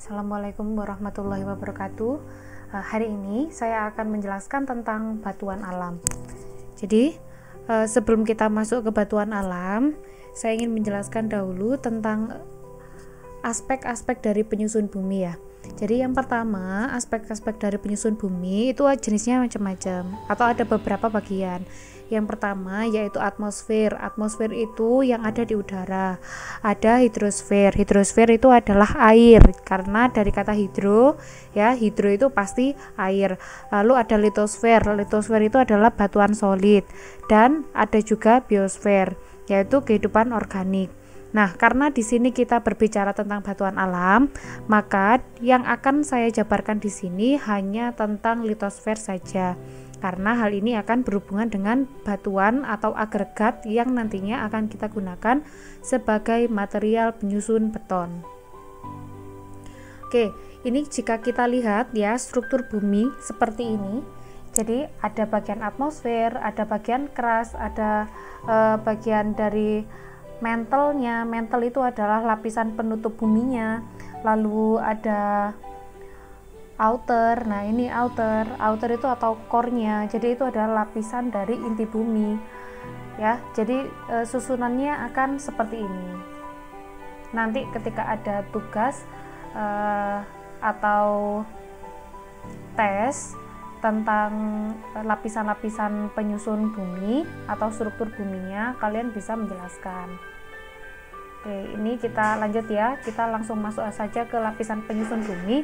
Assalamualaikum warahmatullahi wabarakatuh. Hari ini saya akan menjelaskan tentang batuan alam. Jadi, sebelum kita masuk ke batuan alam, saya ingin menjelaskan dahulu tentang aspek-aspek dari penyusun bumi ya. Jadi yang pertama, aspek-aspek dari penyusun bumi itu jenisnya macam-macam atau ada beberapa bagian. Yang pertama yaitu atmosfer. Atmosfer itu yang ada di udara. Ada hidrosfer. Hidrosfer itu adalah air karena dari kata hidro ya, hidro itu pasti air. Lalu ada litosfer. Litosfer itu adalah batuan solid dan ada juga biosfer yaitu kehidupan organik. Nah, karena di sini kita berbicara tentang batuan alam, maka yang akan saya jabarkan di sini hanya tentang litosfer saja. Karena hal ini akan berhubungan dengan batuan atau agregat yang nantinya akan kita gunakan sebagai material penyusun beton. Oke, ini jika kita lihat ya struktur bumi seperti ini. Jadi ada bagian atmosfer, ada bagian keras, ada bagian dari mantelnya. Mantel itu adalah lapisan penutup buminya. Lalu ada outer. Nah, ini outer. Outer itu atau core-nya. Jadi itu adalah lapisan dari inti bumi. Ya, jadi susunannya akan seperti ini. Nanti ketika ada tugas atau tes tentang lapisan-lapisan penyusun bumi atau struktur buminya, kalian bisa menjelaskan. Oke, ini kita lanjut ya. Kita langsung masuk saja ke lapisan penyusun bumi.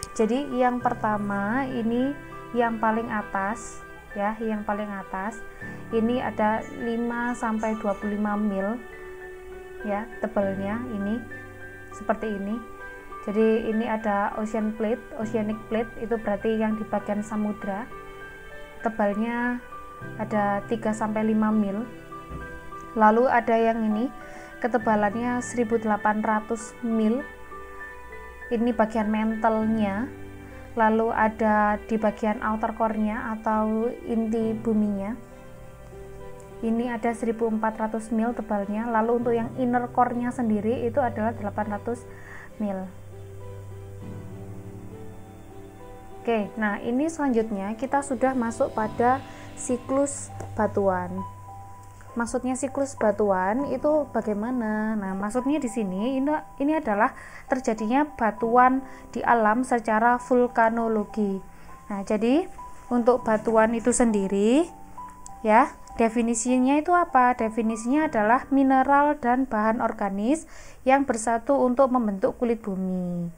Jadi yang pertama ini yang paling atas ya, yang paling atas. Ini ada 5 sampai 25 mil ya tebalnya, ini seperti ini. Jadi ini ada oceanic plate itu berarti yang di bagian samudra. Tebalnya ada 3 sampai 5 mil. Lalu ada yang ini ketebalannya 1800 mil. Ini bagian mantelnya. Lalu ada di bagian outer core-nya atau inti buminya. Ini ada 1400 mil tebalnya. Lalu untuk yang inner core-nya sendiri itu adalah 800 mil. Oke, nah ini selanjutnya kita sudah masuk pada siklus batuan. Maksudnya siklus batuan itu bagaimana? Nah, maksudnya di sini ini adalah terjadinya batuan di alam secara vulkanologi. Nah, jadi untuk batuan itu sendiri ya, definisinya itu apa? Definisinya adalah mineral dan bahan organis yang bersatu untuk membentuk kulit bumi.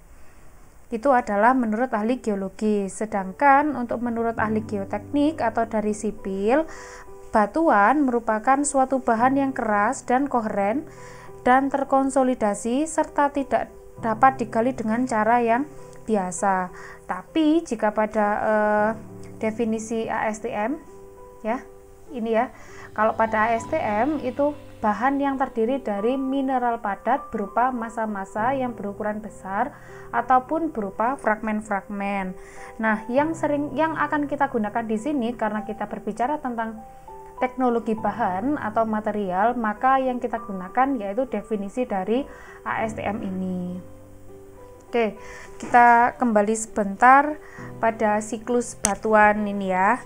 Itu adalah menurut ahli geologi. Sedangkan untuk menurut ahli geoteknik atau dari sipil, batuan merupakan suatu bahan yang keras dan koheren dan terkonsolidasi serta tidak dapat digali dengan cara yang biasa. Tapi jika pada definisi ASTM ya, ini ya, kalau pada ASTM itu bahan yang terdiri dari mineral padat berupa massa-massa yang berukuran besar ataupun berupa fragmen-fragmen. Nah, yang akan kita gunakan di sini karena kita berbicara tentang teknologi bahan atau material, maka yang kita gunakan yaitu definisi dari ASTM ini. Oke, kita kembali sebentar pada siklus batuan ini ya.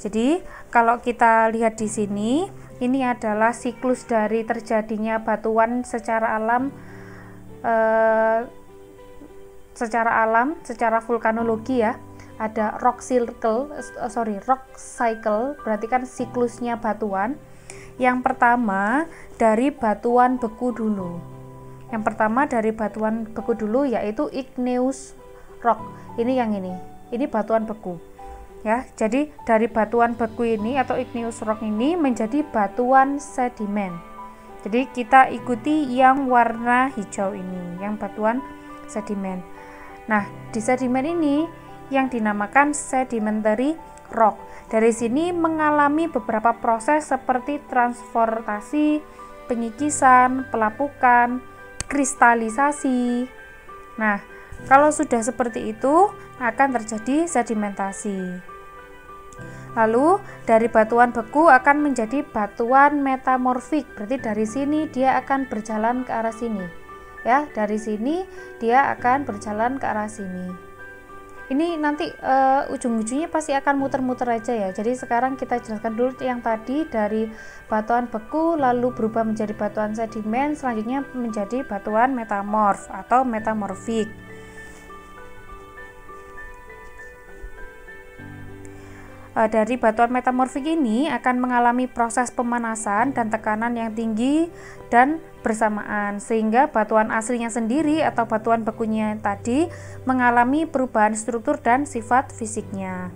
Jadi, kalau kita lihat di sini, ini adalah siklus dari terjadinya batuan secara alam, secara vulkanologi ya. Ada rock cycle, berarti kan siklusnya batuan. Yang pertama dari batuan beku dulu. Yang pertama dari batuan beku dulu yaitu igneous rock. Ini batuan beku. Ya, jadi dari batuan beku ini atau igneous rock ini menjadi batuan sedimen. Jadi kita ikuti yang warna hijau ini, yang batuan sedimen. Nah, di sedimen ini yang dinamakan sedimentary rock. Dari sini mengalami beberapa proses seperti transportasi, penyikisan, pelapukan, kristalisasi. Nah, kalau sudah seperti itu akan terjadi sedimentasi. Lalu dari batuan beku akan menjadi batuan metamorfik, berarti dari sini dia akan berjalan ke arah sini ya. Dari sini dia akan berjalan ke arah sini. Ini nanti ujung-ujungnya pasti akan muter-muter aja ya. Jadi sekarang kita jelaskan dulu yang tadi, dari batuan beku lalu berubah menjadi batuan sedimen, selanjutnya menjadi batuan metamorf atau metamorfik. Dari batuan metamorfik ini akan mengalami proses pemanasan dan tekanan yang tinggi dan bersamaan, sehingga batuan aslinya sendiri atau batuan bekunya tadi mengalami perubahan struktur dan sifat fisiknya.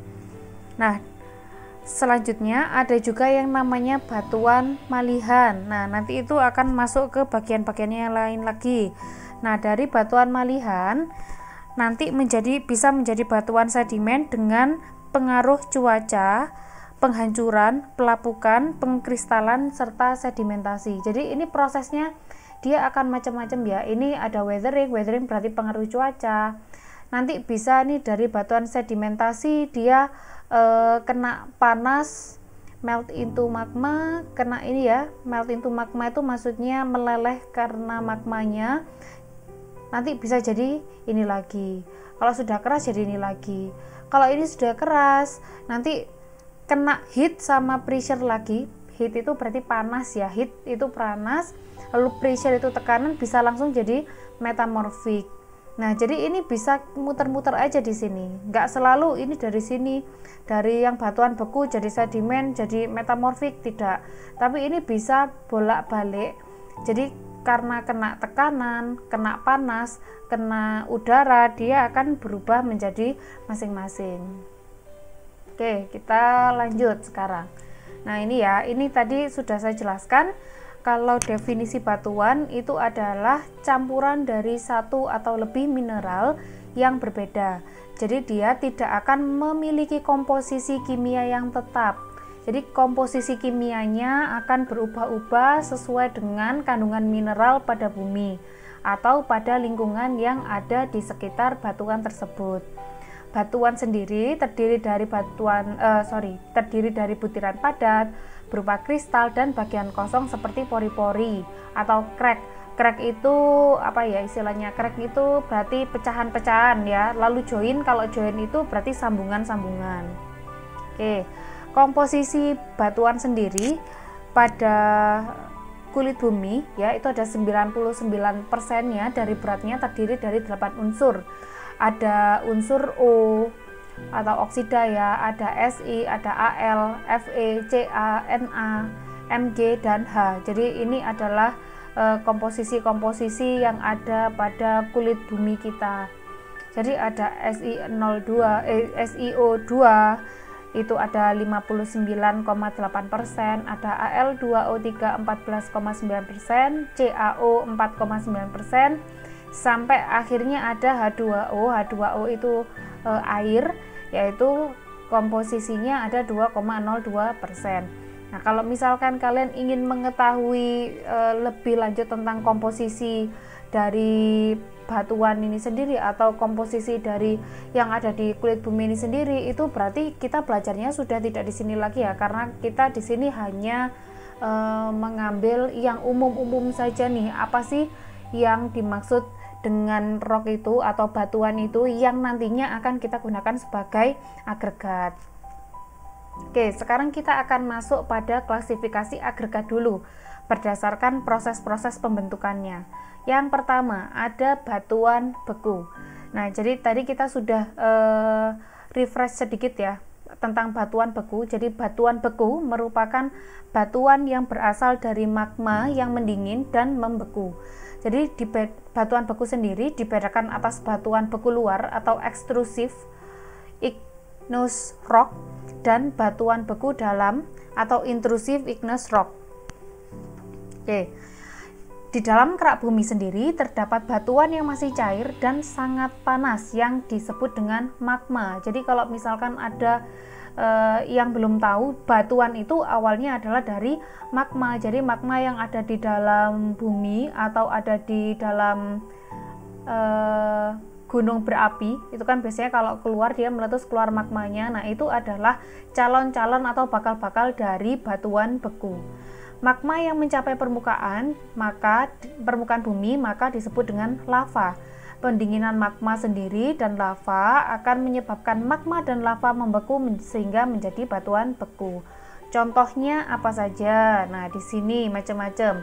Nah, selanjutnya ada juga yang namanya batuan malihan. Nah, nanti itu akan masuk ke bagian-bagiannya yang lain lagi. Nah, dari batuan malihan nanti bisa menjadi batuan sedimen dengan pengaruh cuaca, penghancuran, pelapukan, pengkristalan, serta sedimentasi. Jadi ini prosesnya dia akan macam-macam ya. Ini ada weathering berarti pengaruh cuaca. Nanti bisa nih dari batuan sedimentasi dia kena panas, melt into magma, kena ini ya, melt into magma itu maksudnya meleleh karena magmanya. Nanti bisa jadi ini lagi. Kalau sudah keras jadi ini lagi. Kalau ini sudah keras, nanti kena heat sama pressure lagi. Heat itu berarti panas ya, heat itu panas, lalu pressure itu tekanan, bisa langsung jadi metamorfik. Nah, jadi ini bisa muter-muter aja di sini. Nggak selalu ini dari sini, dari yang batuan beku jadi sedimen, jadi metamorfik, tidak. Tapi ini bisa bolak-balik. Jadi karena kena tekanan, kena panas, kena udara, dia akan berubah menjadi masing-masing. Oke, kita lanjut sekarang. Nah, ini ya, ini tadi sudah saya jelaskan kalau definisi batuan itu adalah campuran dari satu atau lebih mineral yang berbeda. Jadi dia tidak akan memiliki komposisi kimia yang tetap. Jadi komposisi kimianya akan berubah-ubah sesuai dengan kandungan mineral pada bumi atau pada lingkungan yang ada di sekitar batuan tersebut. Batuan sendiri terdiri dari butiran padat berupa kristal dan bagian kosong seperti pori-pori atau crack. Crack itu apa ya istilahnya? Crack itu berarti pecahan-pecahan ya. Lalu join, kalau join itu berarti sambungan-sambungan. Oke. Komposisi batuan sendiri pada kulit bumi ya itu ada 99%-nya dari beratnya terdiri dari 8 unsur. Ada unsur O atau oksida ya, ada Si, ada Al, Fe, Ca, Na, Mg dan H. Jadi ini adalah komposisi-komposisi yang ada pada kulit bumi kita. Jadi ada SiO2 itu ada 59,8%, ada Al2O3 14,9%, CaO 4,9%, sampai akhirnya ada H2O. H2O itu air, yaitu komposisinya ada 2,02%. Nah, kalau misalkan kalian ingin mengetahui lebih lanjut tentang komposisi dari batuan ini sendiri atau komposisi dari yang ada di kulit bumi ini sendiri, itu berarti kita belajarnya sudah tidak di sini lagi ya, karena kita di sini hanya mengambil yang umum-umum saja nih. Apa sih yang dimaksud dengan rock itu atau batuan itu yang nantinya akan kita gunakan sebagai agregat. Oke, sekarang kita akan masuk pada klasifikasi agregat dulu berdasarkan proses-proses pembentukannya. Yang pertama ada batuan beku. Nah, jadi tadi kita sudah refresh sedikit ya tentang batuan beku. Jadi batuan beku merupakan batuan yang berasal dari magma yang mendingin dan membeku. Jadi di batuan beku sendiri dibedakan atas batuan beku luar atau ekstrusif igneous rock dan batuan beku dalam atau intrusif igneous rock. Oke. Di dalam kerak bumi sendiri terdapat batuan yang masih cair dan sangat panas yang disebut dengan magma. Jadi kalau misalkan ada yang belum tahu, batuan itu awalnya adalah dari magma. Jadi magma yang ada di dalam bumi atau ada di dalam gunung berapi, itu kan biasanya kalau keluar dia meletus keluar magmanya. Nah, itu adalah calon-calon atau bakal-bakal dari batuan beku. Magma yang mencapai permukaan bumi maka disebut dengan lava. Pendinginan magma sendiri dan lava akan menyebabkan magma dan lava membeku sehingga menjadi batuan beku. Contohnya apa saja? Nah, di sini macam-macam.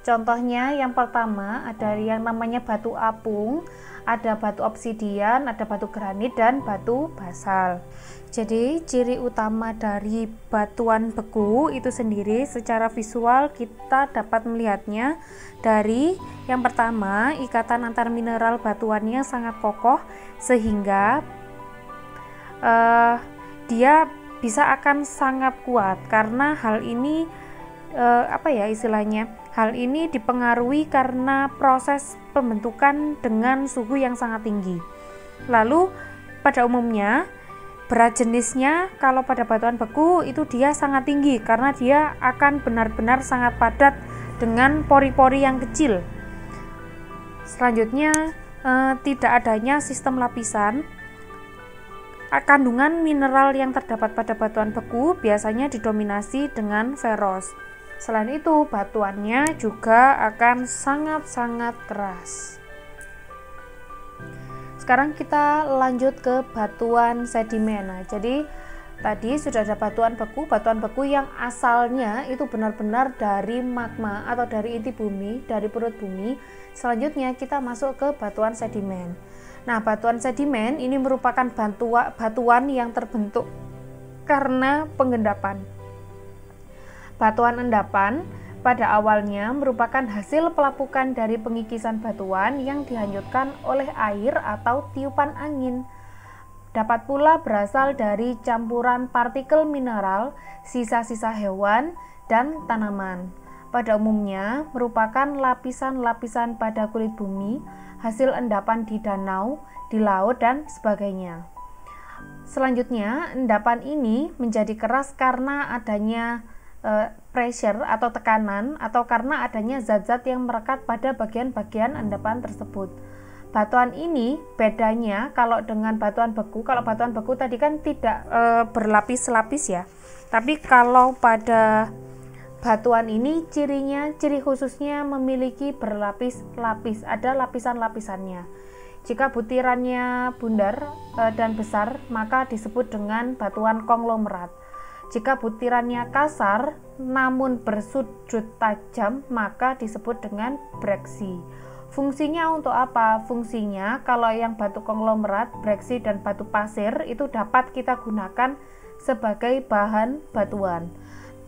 Contohnya yang pertama ada yang namanya batu apung, ada batu obsidian, ada batu granit dan batu basal. Jadi ciri utama dari batuan beku itu sendiri secara visual kita dapat melihatnya dari yang pertama, ikatan antar mineral batuannya sangat kokoh sehingga dia bisa akan sangat kuat karena hal ini hal ini dipengaruhi karena proses pembentukan dengan suhu yang sangat tinggi. Lalu pada umumnya berat jenisnya kalau pada batuan beku itu dia sangat tinggi karena dia akan benar-benar sangat padat dengan pori-pori yang kecil. Selanjutnya tidak adanya sistem lapisan. Kandungan mineral yang terdapat pada batuan beku biasanya didominasi dengan ferros. Selain itu batuannya juga akan sangat-sangat keras. Sekarang kita lanjut ke batuan sedimen. Nah, jadi tadi sudah ada batuan beku yang asalnya itu benar-benar dari magma atau dari inti bumi, dari perut bumi. Selanjutnya kita masuk ke batuan sedimen. Nah, batuan sedimen ini merupakan batuan yang terbentuk karena pengendapan. Batuan endapan pada awalnya merupakan hasil pelapukan dari pengikisan batuan yang dihanyutkan oleh air atau tiupan angin. Dapat pula berasal dari campuran partikel mineral, sisa-sisa hewan, dan tanaman. Pada umumnya merupakan lapisan-lapisan pada kulit bumi, hasil endapan di danau, di laut, dan sebagainya. Selanjutnya, endapan ini menjadi keras karena adanya pressure atau tekanan atau karena adanya zat-zat yang merekat pada bagian-bagian endapan tersebut. Batuan ini bedanya kalau dengan batuan beku, kalau batuan beku tadi kan tidak berlapis-lapis ya. Tapi kalau pada batuan ini ciri khususnya memiliki berlapis-lapis, ada lapisan-lapisannya. Jika butirannya bundar dan besar maka disebut dengan batuan konglomerat. Jika butirannya kasar namun bersudut tajam maka disebut dengan breksi. Fungsinya untuk apa? Fungsinya kalau yang batu konglomerat, breksi, dan batu pasir itu dapat kita gunakan sebagai bahan batuan.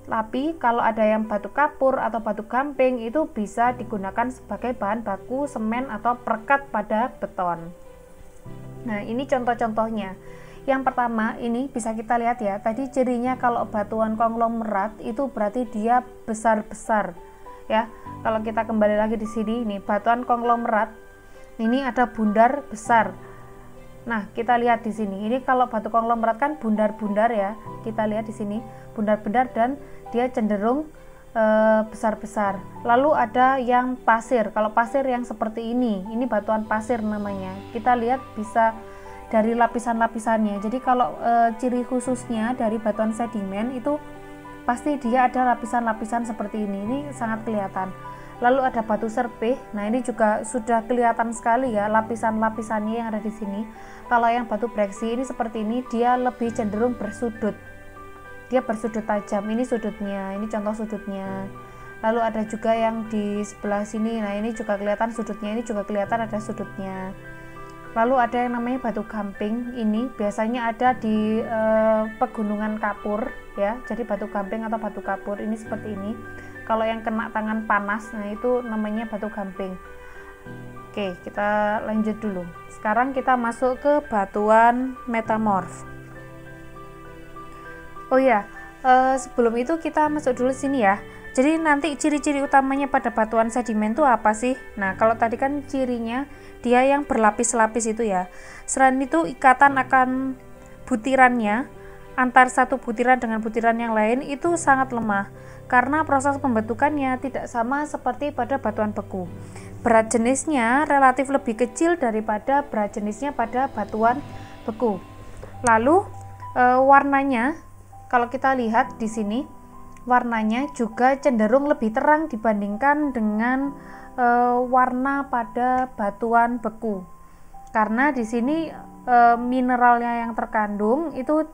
Tapi kalau ada yang batu kapur atau batu gamping itu bisa digunakan sebagai bahan baku semen atau perekat pada beton. Nah, ini contoh-contohnya. Yang pertama ini bisa kita lihat ya, tadi cirinya kalau batuan konglomerat itu berarti dia besar-besar ya. Kalau kita kembali lagi di sini, ini batuan konglomerat ini ada bundar besar. Nah, kita lihat di sini. Ini kalau batu konglomerat kan bundar-bundar ya. Kita lihat di sini bundar-bundar dan dia cenderung besar-besar. Lalu ada yang pasir. Kalau pasir yang seperti ini batuan pasir namanya. Kita lihat bisa dari lapisan-lapisannya. Jadi kalau ciri khususnya dari batuan sedimen itu pasti dia ada lapisan-lapisan seperti ini. Ini sangat kelihatan. Lalu ada batu serpih. Nah, ini juga sudah kelihatan sekali ya lapisan-lapisannya yang ada di sini. Kalau yang batu breksi ini seperti ini, dia lebih cenderung bersudut. Dia bersudut tajam. Ini sudutnya. Ini contoh sudutnya. Lalu ada juga yang di sebelah sini. Nah, ini juga kelihatan sudutnya. Ini juga kelihatan ada sudutnya. Lalu ada yang namanya batu gamping. Ini biasanya ada di pegunungan kapur ya. Jadi batu gamping atau batu kapur ini seperti ini. Kalau yang kena tangan panas, nah itu namanya batu gamping. Oke, kita lanjut dulu. Sekarang kita masuk ke batuan metamorf. Oh ya, sebelum itu kita masuk dulu sini ya. Jadi nanti ciri-ciri utamanya pada batuan sedimen itu apa sih? Nah, kalau tadi kan cirinya dia yang berlapis-lapis itu ya. Selain itu ikatan akan butirannya antar satu butiran dengan butiran yang lain itu sangat lemah karena proses pembentukannya tidak sama seperti pada batuan beku. Berat jenisnya relatif lebih kecil daripada berat jenisnya pada batuan beku. Lalu warnanya kalau kita lihat di sini warnanya juga cenderung lebih terang dibandingkan dengan warna pada batuan beku. Karena di sini mineralnya yang terkandung itu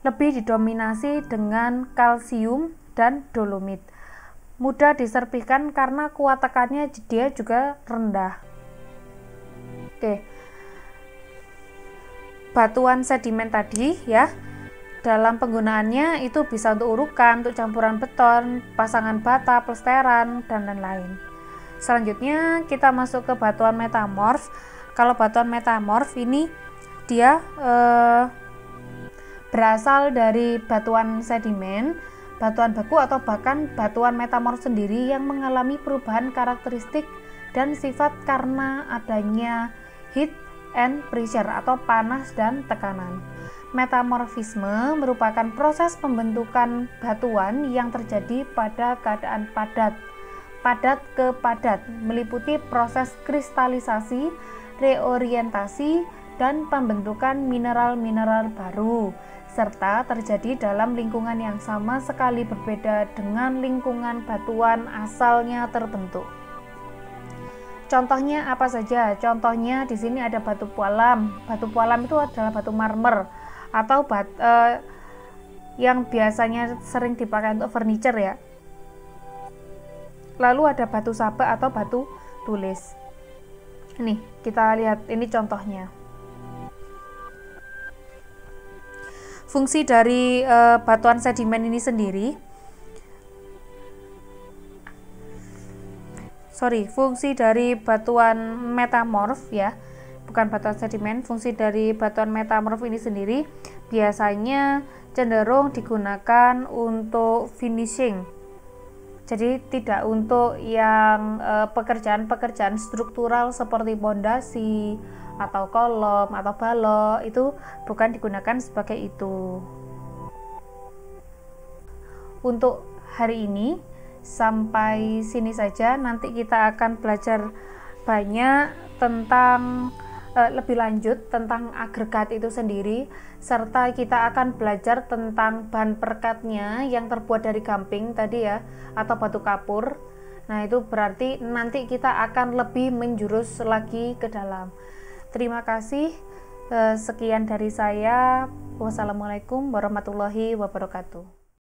lebih didominasi dengan kalsium dan dolomit. Mudah diserpikan karena kuat tekannya dia juga rendah. Oke. Batuan sedimen tadi ya, dalam penggunaannya itu bisa untuk urukan, untuk campuran beton, pasangan bata, plesteran, dan lain-lain. Selanjutnya kita masuk ke batuan metamorf. Kalau batuan metamorf ini dia berasal dari batuan sedimen, batuan beku, atau bahkan batuan metamorf sendiri yang mengalami perubahan karakteristik dan sifat karena adanya heat and pressure atau panas dan tekanan. Metamorfisme merupakan proses pembentukan batuan yang terjadi pada keadaan padat ke padat, meliputi proses kristalisasi, reorientasi, dan pembentukan mineral-mineral baru, serta terjadi dalam lingkungan yang sama sekali berbeda dengan lingkungan batuan asalnya terbentuk. Contohnya apa saja? Contohnya di sini ada batu pualam. Batu pualam itu adalah batu marmer atau yang biasanya sering dipakai untuk furniture ya. Lalu ada batu saba atau batu tulis. Nih, kita lihat ini contohnya. Fungsi dari batuan sedimen ini sendiri, fungsi dari batuan metamorf ya, bukan batuan sedimen. Fungsi dari batuan metamorf ini sendiri biasanya cenderung digunakan untuk finishing. Jadi tidak untuk yang pekerjaan-pekerjaan struktural seperti pondasi atau kolom atau balok, itu bukan digunakan sebagai itu. Untuk hari ini sampai sini saja. Nanti kita akan belajar banyak tentang lebih lanjut tentang agregat itu sendiri, serta kita akan belajar tentang bahan perekatnya yang terbuat dari gamping tadi ya, atau batu kapur. Nah, itu berarti nanti kita akan lebih menjurus lagi ke dalam. Terima kasih. Sekian dari saya. Wassalamualaikum warahmatullahi wabarakatuh.